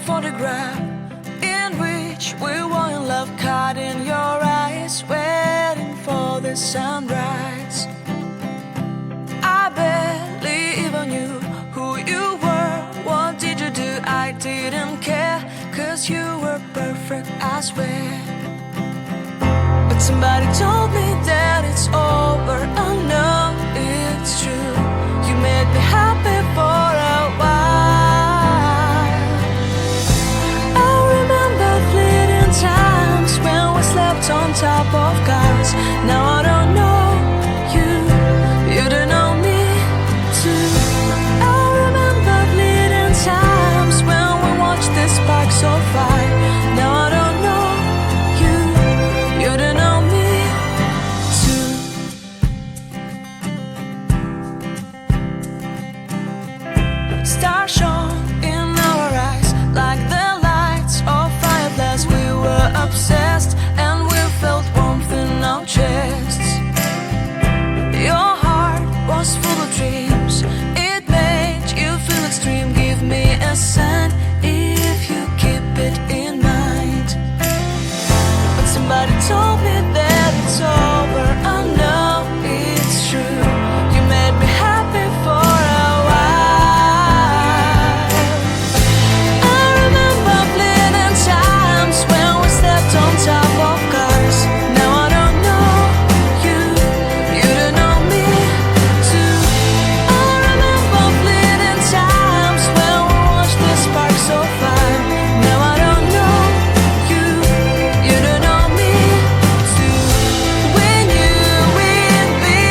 photograph in which we were in love, caught in your eyes, waiting for the sunrise. I barely even knew who you were. What did you do? I didn't care, 'cause you were perfect, I swear. But somebody told me that it's over. I know it's true. You made me happy for a while. I remember fleeting times when we slept on top of cars. Now I don't know you, you don't know me too. I remember fleeting times when we watched the sparks of fire. Now I don't know you, you don't know me too. Stars shone in our eyes like the lights of fireflies. We were obsessed and we felt warmth in our chests. Your heart was full of dreams. It made you feel extreme. Give me a sign if you keep it in mind. But somebody told me that it's over. I know it's true. You made me happy for a while. I remember fleeting times when we slept on top of cars. Now I don't know you, you don't know me too. I remember fleeting times when we watched the sparks of fire. Now I don't know you, you don't know me too. We knew we'd be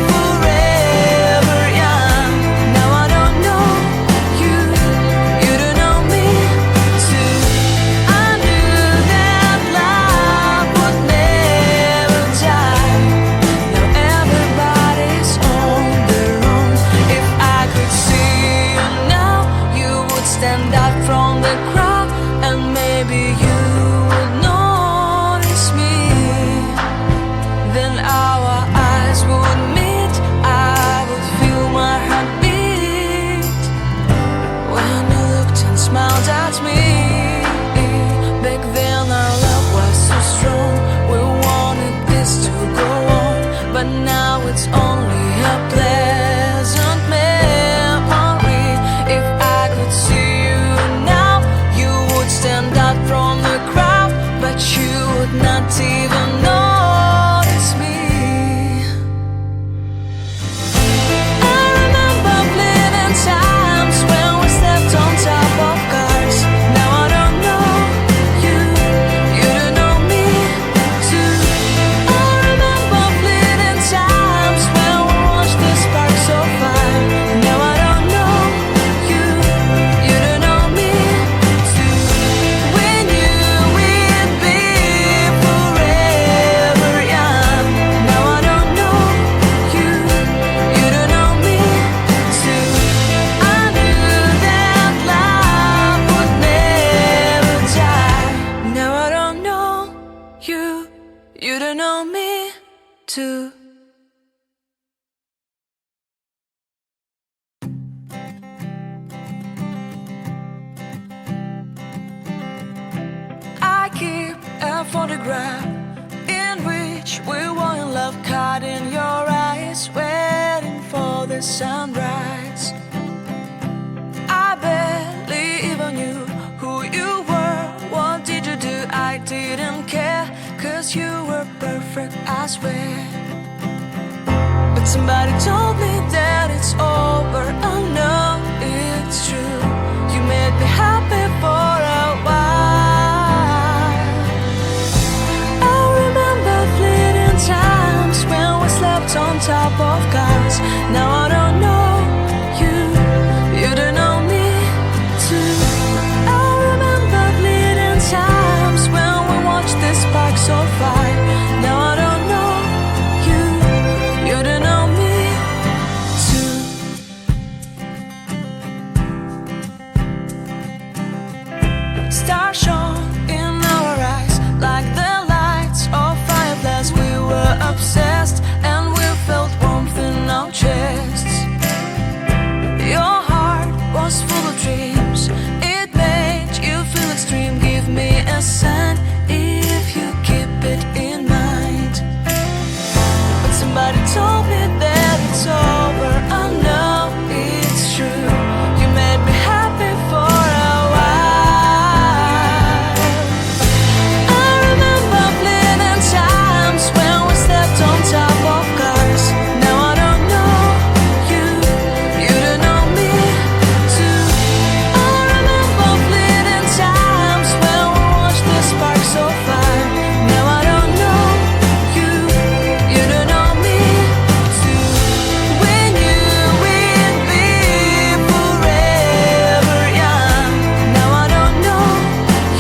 forever young. Now I don't know you, you don't know me too. I knew that love would never die. Now everybody's on their own. If I could see you now, you would stand out from the crowd, and maybe you would notice me. Then our eyes would meet. I would feel my heart beat when you looked and smiled at me. Back then our love was so strong. We wanted this to go on, but now it's only a pleasant memory. If I could see you now, you would stand out from the crowd, but you would not even notice me. I remember fleeting times when we slept on top of cars. Now I don't know you, you don't know me too. I remember fleeting times when we watched the sparks of fire. Now I don't know you, you don't know me too. We knew we'd be forever young. Now I don't know you, you don't know me too. I knew that love would never die. Now I don't know you, you don't know me too. I keep a photograph in which we were in love, caught in your eyes, waiting for the sunrise. I barely even knew who you were. What did you do? I didn't care, 'cause you were perfect, I swear. But somebody told me that it's over. I know it's true. You made me happy for a while. I remember fleeting times when we slept on top of cars. Now I don't know you, you don't know me too. I remember fleeting times when we watched the sparks of fire. Now I don't know you, you don't know me somebody told me that it's over. I know it's true. You made me happy for a while. I remember fleeting times when we stepped on top of cars. Now I don't know you, you don't know me too. I remember fleeting times when we watched the sparks so far. Now I don't know you, you don't know me too. We knew we'd be forever young. Now I don't know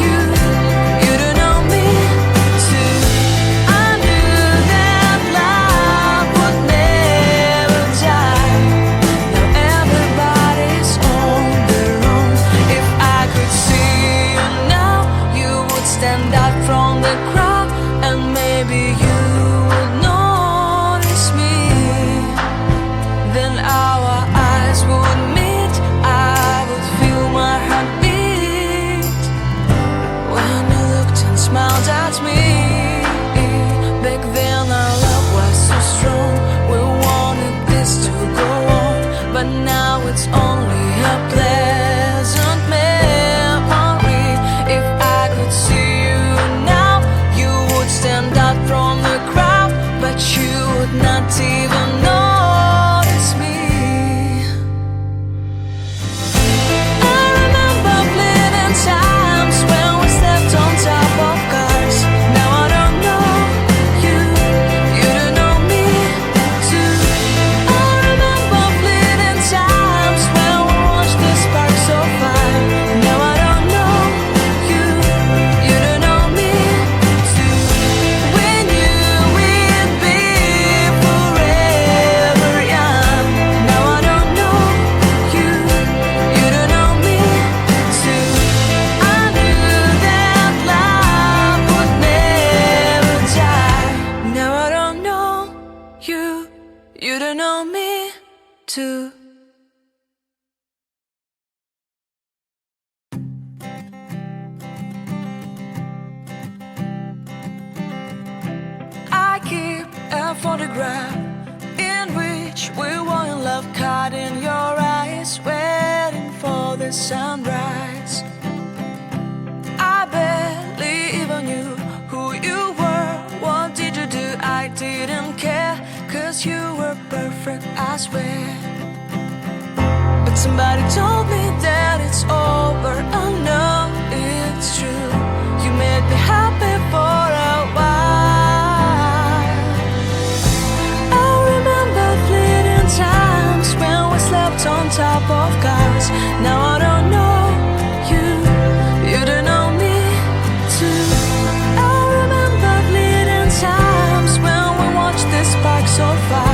you, you don't know me too. I knew that love would never die. Now everybody's on their own. If I could see you now, you would stand out from the crowd, and maybe you would notice me. Then our eyes would meet, I would feel my heart beat when you looked and smiled at me. Back then our love was so strong, we wanted this to go on, but now it's only a pleasant memory. If I could see you now, you would stand out from the crowd, but you would not even notice me. I remember fleeting times when we stepped on top of cars. Now I don't know you, you don't know me too. I remember fleeting times when we watched the sparks so far. Now I don't know you, you don't know me too. We knew we'd be forever young. Now I don't know you, you don't know me too. I knew that love would never die. Now I don't know you, you don't know me too. I keep a photograph in which we were in love, caught in your eyes, waiting for the sunrise. I barely even knew who you were. What did you do? I didn't care, 'cause you were perfect, I swear. But somebody told me that it's over. I know it's true. You made me happy for a while. I remember fleeting times when we slept on top of cars. Now I don't know you, you don't know me too. I remember fleeting times when we watched the sparks so far.